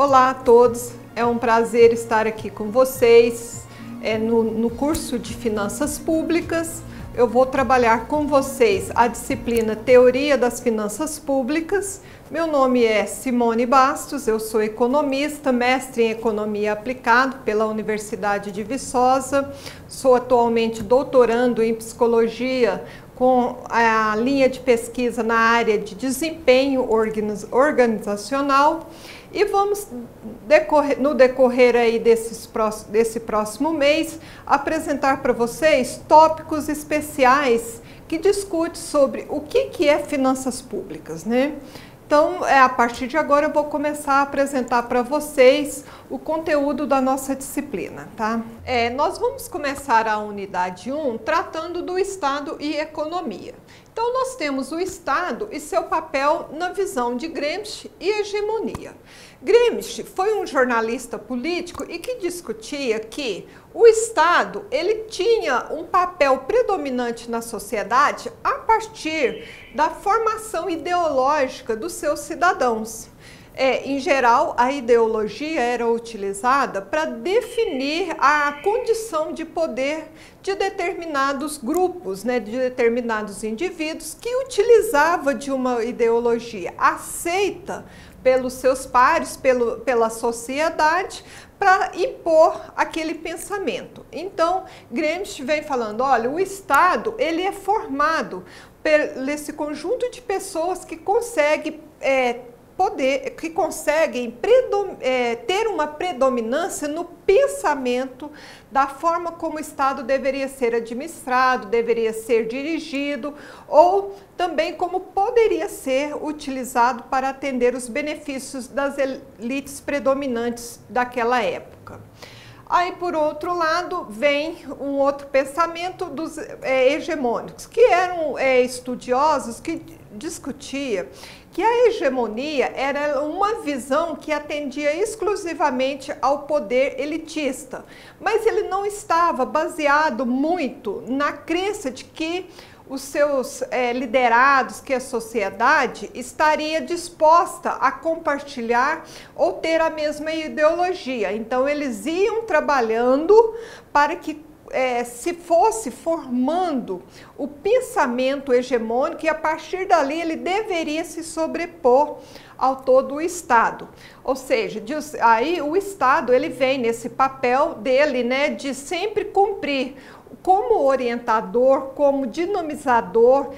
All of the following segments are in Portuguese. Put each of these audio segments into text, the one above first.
Olá a todos, é um prazer estar aqui com vocês no curso de Finanças Públicas. Eu vou trabalhar com vocês a disciplina Teoria das Finanças Públicas. Meu nome é Simone Bastos, eu sou economista, mestre em Economia Aplicada pela Universidade de Viçosa. Sou atualmente doutorando em Psicologia com a linha de pesquisa na área de desempenho organizacional. E vamos, no decorrer aí desse próximo mês, apresentar para vocês tópicos especiais que discutem sobre o que é finanças públicas, né? Então, a partir de agora eu vou começar a apresentar para vocês o conteúdo da nossa disciplina, tá? Nós vamos começar a unidade 1 tratando do Estado e economia. Então, nós temos o Estado e seu papel na visão de Gramsci e hegemonia. Gramsci foi um jornalista político e que discutia que o Estado ele tinha um papel predominante na sociedade a partir da formação ideológica dos seus cidadãos. Em geral, a ideologia era utilizada para definir a condição de poder de determinados grupos, né, de determinados indivíduos que utilizavam de uma ideologia aceita pelos seus pares, pela sociedade, para impor aquele pensamento. Então, Gramsci vem falando, olha, o Estado ele é formado por esse conjunto de pessoas que conseguem ter uma predominância no pensamento da forma como o Estado deveria ser administrado, deveria ser dirigido, ou também como poderia ser utilizado para atender os benefícios das elites predominantes daquela época. Aí, por outro lado, vem um outro pensamento dos hegemônicos, que eram estudiosos que discutiam que a hegemonia era uma visão que atendia exclusivamente ao poder elitista, mas ele não estava baseado muito na crença de que os seus liderados, que a sociedade estaria disposta a compartilhar ou ter a mesma ideologia. Então, eles iam trabalhando para que se fosse formando o pensamento hegemônico e a partir dali ele deveria se sobrepor ao todo o Estado. Ou seja, aí o Estado ele vem nesse papel dele, né, de sempre cumprir como orientador, como dinamizador,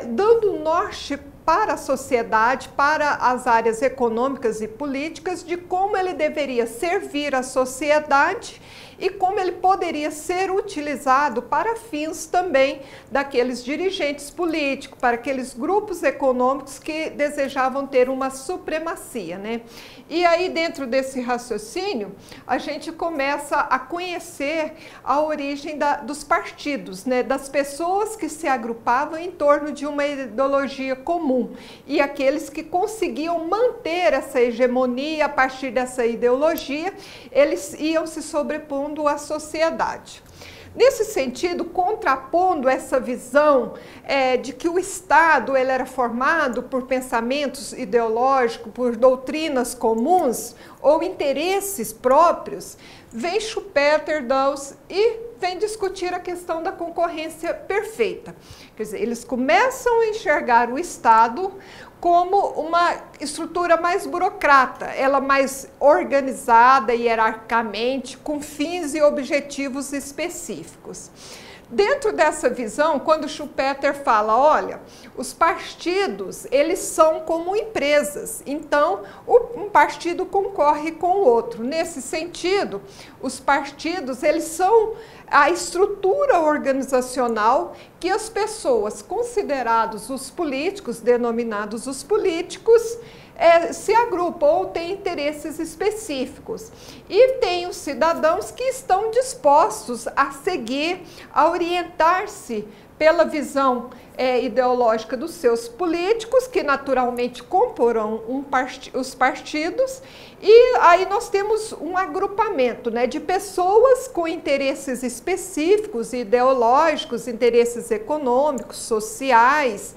dando norte para a sociedade, para as áreas econômicas e políticas, de como ele deveria servir a sociedade e como ele poderia ser utilizado para fins também daqueles dirigentes políticos, para aqueles grupos econômicos que desejavam ter uma supremacia, né? E aí, dentro desse raciocínio, a gente começa a conhecer a origem dos partidos, né? Das pessoas que se agrupavam em torno de uma ideologia comum e aqueles que conseguiam manter essa hegemonia a partir dessa ideologia, eles iam se sobrepondo à sociedade. Nesse sentido, contrapondo essa visão de que o Estado ele era formado por pensamentos ideológicos, por doutrinas comuns ou interesses próprios, vem Schumpeter, Dawes e vem discutir a questão da concorrência perfeita. Quer dizer, eles começam a enxergar o Estado como uma estrutura mais burocrata, ela mais organizada hierarquicamente, com fins e objetivos específicos. Dentro dessa visão, quando Schumpeter fala, olha, os partidos, eles são como empresas, então um partido concorre com o outro. Nesse sentido, os partidos, eles são a estrutura organizacional que as pessoas considerados os políticos, denominados os políticos, se agrupam ou têm interesses específicos. E tem os cidadãos que estão dispostos a seguir, a orientar-se pela visão ideológica dos seus políticos, que naturalmente comporão os partidos, e aí nós temos um agrupamento, né, de pessoas com interesses específicos, ideológicos, interesses econômicos, sociais,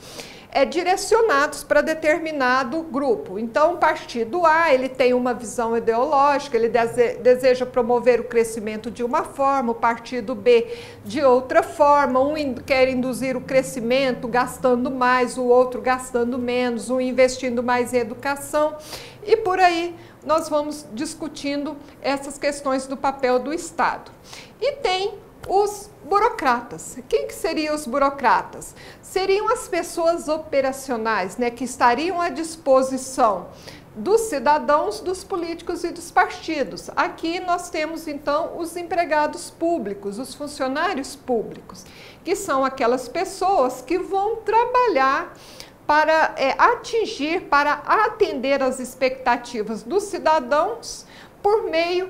direcionados para determinado grupo. Então, o partido A, ele tem uma visão ideológica, ele deseja promover o crescimento de uma forma, o partido B de outra forma, um quer induzir o crescimento gastando mais, o outro gastando menos, um investindo mais em educação, e por aí nós vamos discutindo essas questões do papel do Estado. E tem os burocratas. Quem que seriam os burocratas? Seriam as pessoas operacionais, né, que estariam à disposição dos cidadãos, dos políticos e dos partidos. Aqui nós temos então os empregados públicos, os funcionários públicos, que são aquelas pessoas que vão trabalhar para atingir, para atender as expectativas dos cidadãos por meio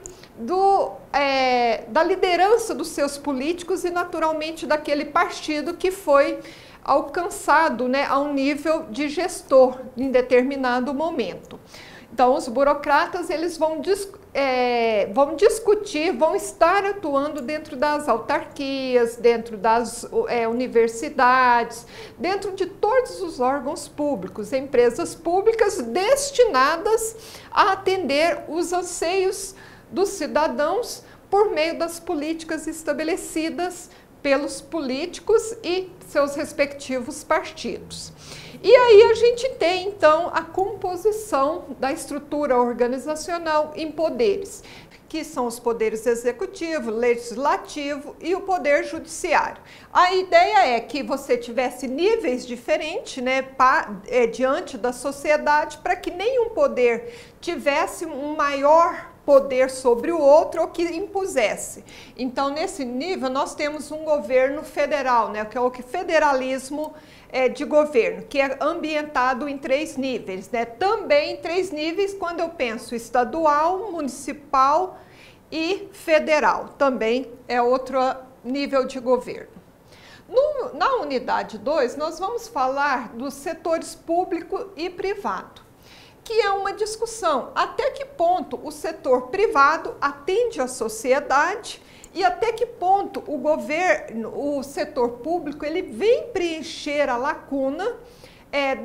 da liderança dos seus políticos e naturalmente daquele partido que foi alcançado, né, a um nível de gestor em determinado momento. Então, os burocratas, eles vão discutir, vão estar atuando dentro das autarquias, dentro das universidades, dentro de todos os órgãos públicos, empresas públicas destinadas a atender os anseios dos cidadãos por meio das políticas estabelecidas pelos políticos e seus respectivos partidos. E aí a gente tem, então, a composição da estrutura organizacional em poderes, que são os poderes executivo, legislativo e o poder judiciário. A ideia é que você tivesse níveis diferentes, né, diante da sociedade, para que nenhum poder tivesse um maior poder sobre o outro ou que impusesse. Então, nesse nível, nós temos um governo federal, né, que é o federalismo de governo, que é ambientado em 3 níveis, né? Também em 3 níveis quando eu penso estadual, municipal e federal. Também é outro nível de governo. Na unidade 2, nós vamos falar dos setores público e privado, que é uma discussão até que ponto o setor privado atende à sociedade e até que ponto o governo, o setor público, ele vem preencher a lacuna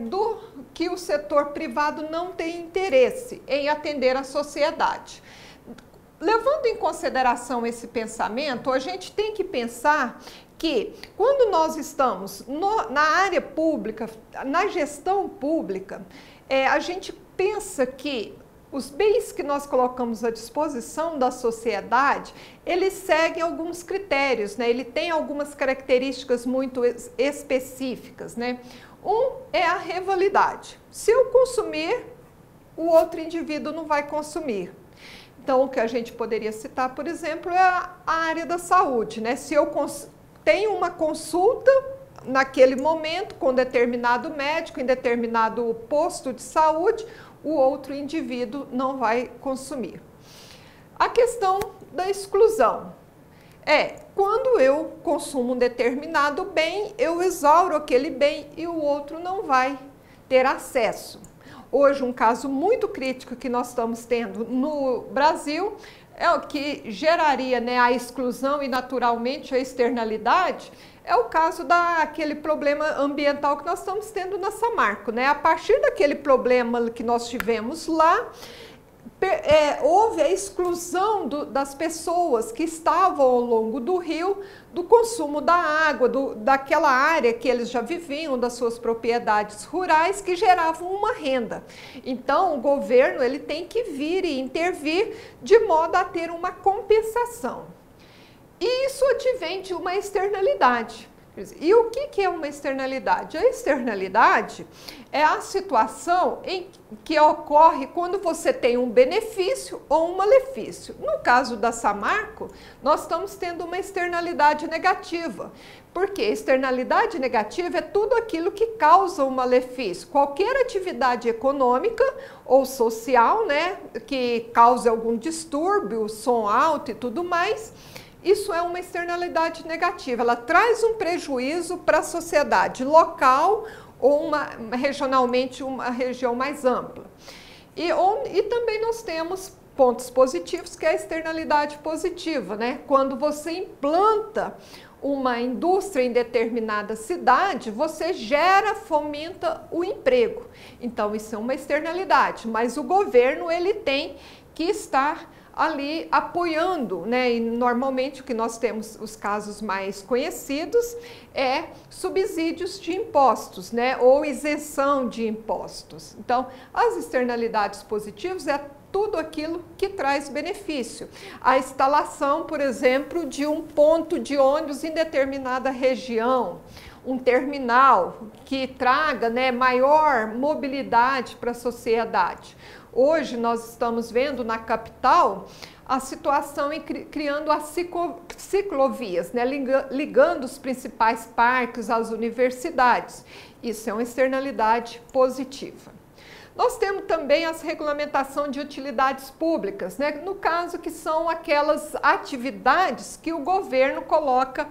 do que o setor privado não tem interesse em atender a sociedade. Levando em consideração esse pensamento, a gente tem que pensar que quando nós estamos na área pública, na gestão pública, a gente pensa que os bens que nós colocamos à disposição da sociedade, eles seguem alguns critérios, né? Ele tem algumas características muito específicas, né? Um é a rivalidade. Se eu consumir, o outro indivíduo não vai consumir. Então, o que a gente poderia citar, por exemplo, é a área da saúde, né? Se eu tenho uma consulta naquele momento com determinado médico, em determinado posto de saúde, o outro indivíduo não vai consumir. A questão da exclusão quando eu consumo um determinado bem, eu exauro aquele bem e o outro não vai ter acesso. Hoje, um caso muito crítico que nós estamos tendo no Brasil é o que geraria, né, a exclusão e naturalmente a externalidade, é o caso daquele problema ambiental que nós estamos tendo na Samarco, né? A partir daquele problema que nós tivemos lá, houve a exclusão das pessoas que estavam ao longo do rio do consumo da água, daquela área que eles já viviam, das suas propriedades rurais, que geravam uma renda. Então, o governo ele tem que vir e intervir de modo a ter uma compensação. E isso advém de uma externalidade. E o que é uma externalidade? A externalidade é a situação que ocorre quando você tem um benefício ou um malefício. No caso da Samarco, nós estamos tendo uma externalidade negativa, porque externalidade negativa é tudo aquilo que causa um malefício. Qualquer atividade econômica ou social, né, que cause algum distúrbio, som alto e tudo mais, isso é uma externalidade negativa, ela traz um prejuízo para a sociedade local ou regionalmente uma região mais ampla. E também nós temos pontos positivos, que é a externalidade positiva, né? Quando você implanta uma indústria em determinada cidade, você fomenta o emprego. Então, isso é uma externalidade, mas o governo ele tem que estar ali apoiando, né? E normalmente o que nós temos, os casos mais conhecidos, é subsídios de impostos, né? Ou isenção de impostos. Então, as externalidades positivas é tudo aquilo que traz benefício. A instalação, por exemplo, de um ponto de ônibus em determinada região, um terminal que traga, né, maior mobilidade para a sociedade. Hoje nós estamos vendo na capital a situação em criando as ciclovias, né, ligando os principais parques às universidades. Isso é uma externalidade positiva. Nós temos também as regulamentações de utilidades públicas, né, no caso que são aquelas atividades que o governo coloca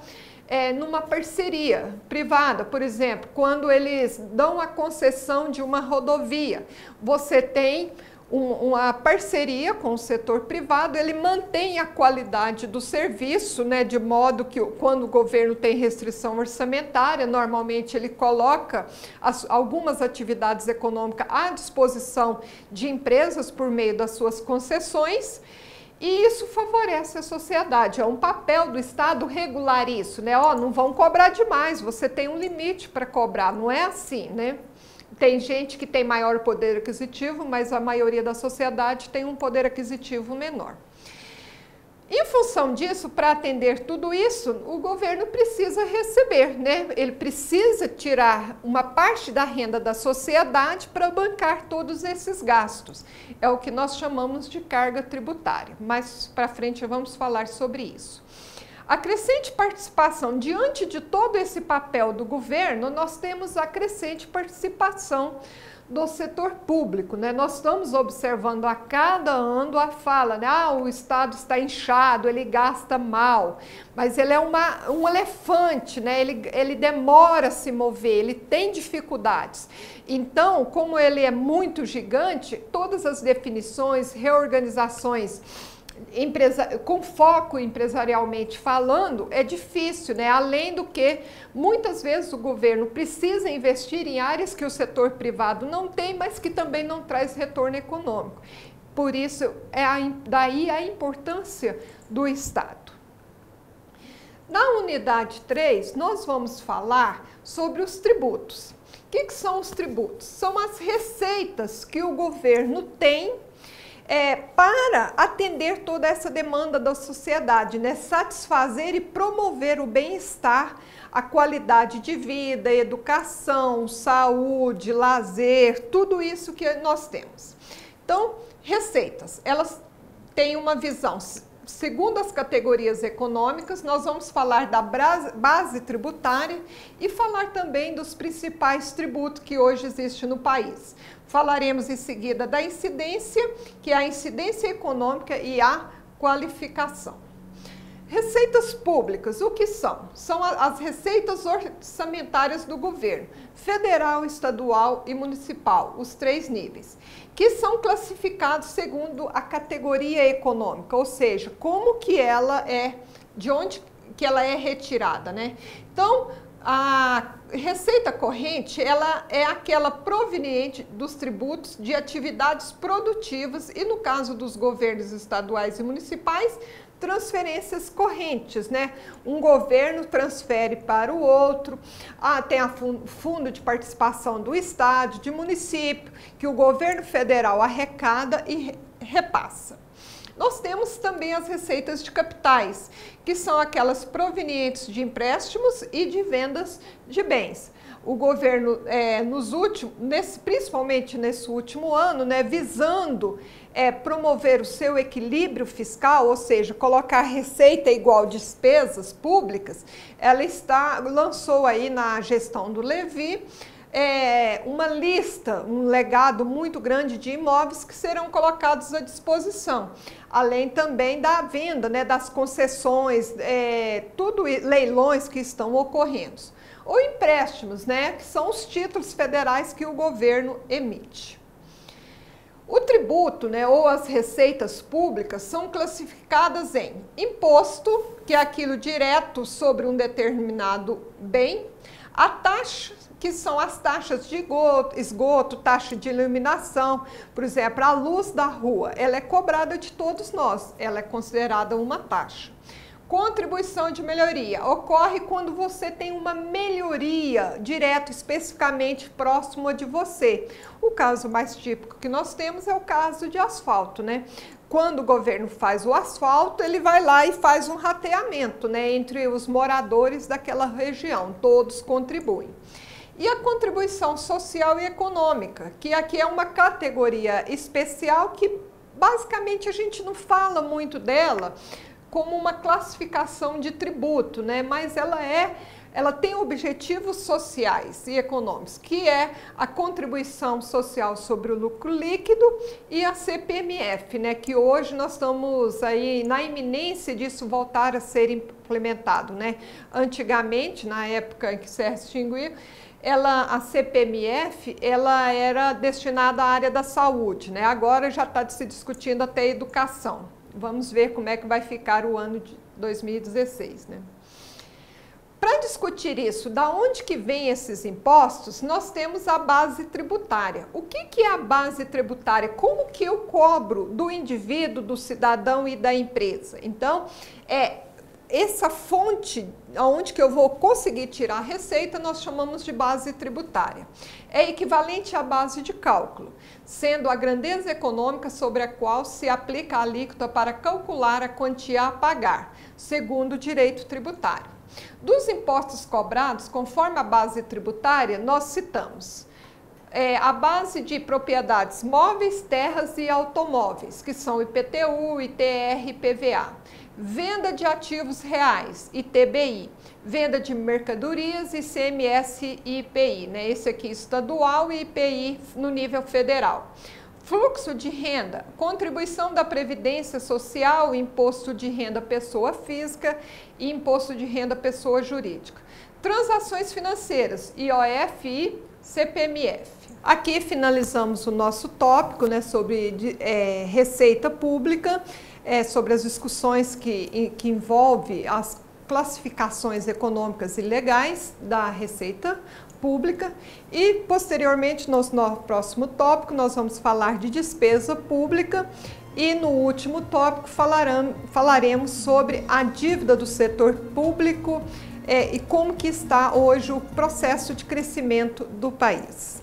numa parceria privada. Por exemplo, quando eles dão a concessão de uma rodovia, você tem uma parceria com o setor privado, ele mantém a qualidade do serviço, né, de modo que quando o governo tem restrição orçamentária, normalmente ele coloca algumas atividades econômicas à disposição de empresas por meio das suas concessões, e isso favorece a sociedade. É um papel do Estado regular isso, né? Ó, não vão cobrar demais, você tem um limite para cobrar, não é assim, né? Tem gente que tem maior poder aquisitivo, mas a maioria da sociedade tem um poder aquisitivo menor. Em função disso, para atender tudo isso, o governo precisa receber, né? Ele precisa tirar uma parte da renda da sociedade para bancar todos esses gastos. É o que nós chamamos de carga tributária. Mais para frente vamos falar sobre isso. A crescente participação, diante de todo esse papel do governo, nós temos a crescente participação do setor público, né? Nós estamos observando a cada ano a fala, né? Ah, o Estado está inchado, ele gasta mal, mas ele é um elefante, né? Ele demora a se mover, ele tem dificuldades. Então, como ele é muito gigante, todas as definições, reorganizações, com foco empresarialmente falando, é difícil, né? Além do que, muitas vezes o governo precisa investir em áreas que o setor privado não tem, mas que também não traz retorno econômico. Por isso, daí a importância do Estado. Na unidade 3, nós vamos falar sobre os tributos. O que são os tributos? São as receitas que o governo tem para atender toda essa demanda da sociedade, né? Satisfazer e promover o bem-estar, a qualidade de vida, educação, saúde, lazer, tudo isso que nós temos. Então, receitas, elas têm uma visão. Segundo as categorias econômicas, nós vamos falar da base tributária e falar também dos principais tributos que hoje existem no país. Falaremos em seguida da incidência, que é a incidência econômica e a qualificação. Receitas públicas, o que são? São as receitas orçamentárias do governo, federal, estadual e municipal, os 3 níveis, que são classificados segundo a categoria econômica, ou seja, como que ela de onde que ela é retirada, né? Então, a receita corrente, ela é aquela proveniente dos tributos de atividades produtivas e, no caso dos governos estaduais e municipais, transferências correntes, né? Um governo transfere para o outro, tem a fundo de participação do estado, de município, que o governo federal arrecada e repassa. Nós temos também as receitas de capitais, que são aquelas provenientes de empréstimos e de vendas de bens. O governo, principalmente nesse último ano, né, visando promover o seu equilíbrio fiscal, ou seja, colocar receita igual despesas públicas, ela lançou aí na gestão do Levi, uma lista, um legado muito grande de imóveis que serão colocados à disposição, além também da venda, né, das concessões, leilões que estão ocorrendo. Ou empréstimos, né, que são os títulos federais que o governo emite. O tributo, né, ou as receitas públicas são classificadas em imposto, que é aquilo direto sobre um determinado bem, a taxa, que são as taxas de esgoto, taxa de iluminação, por exemplo, a luz da rua, ela é cobrada de todos nós, ela é considerada uma taxa. Contribuição de melhoria ocorre quando você tem uma melhoria direto, especificamente próxima de você. O caso mais típico que nós temos é o caso de asfalto, né? Quando o governo faz o asfalto, ele vai lá e faz um rateamento, né, entre os moradores daquela região, todos contribuem. E a contribuição social e econômica, que aqui é uma categoria especial que basicamente a gente não fala muito dela como uma classificação de tributo, né? Mas ela tem objetivos sociais e econômicos, que é a contribuição social sobre o lucro líquido e a CPMF, né? Que hoje nós estamos aí na iminência disso voltar a ser implementado, né? Antigamente, na época em que se extinguiu, a CPMF, ela era destinada à área da saúde, né? Agora já está se discutindo até a educação. Vamos ver como é que vai ficar o ano de 2016, né? Para discutir isso, da onde que vem esses impostos, nós temos a base tributária. O que é a base tributária? Como que eu cobro do indivíduo, do cidadão e da empresa? Então, essa fonte, onde que eu vou conseguir tirar a receita, nós chamamos de base tributária. É equivalente à base de cálculo, sendo a grandeza econômica sobre a qual se aplica a alíquota para calcular a quantia a pagar, segundo o direito tributário. Dos impostos cobrados, conforme a base tributária, nós citamos a base de propriedades móveis, terras e automóveis, que são IPTU, ITR e PVA. Venda de ativos reais, ITBI. Venda de mercadorias, ICMS e IPI, né? Esse aqui estadual e IPI no nível federal. Fluxo de renda, contribuição da Previdência Social, imposto de renda pessoa física e imposto de renda pessoa jurídica. Transações financeiras, IOF e CPMF. Aqui finalizamos o nosso tópico, né, sobre receita pública, sobre as discussões que envolvem as classificações econômicas e legais da receita pública e posteriormente no próximo tópico nós vamos falar de despesa pública e no último tópico falaremos sobre a dívida do setor público e como que está hoje o processo de crescimento do país.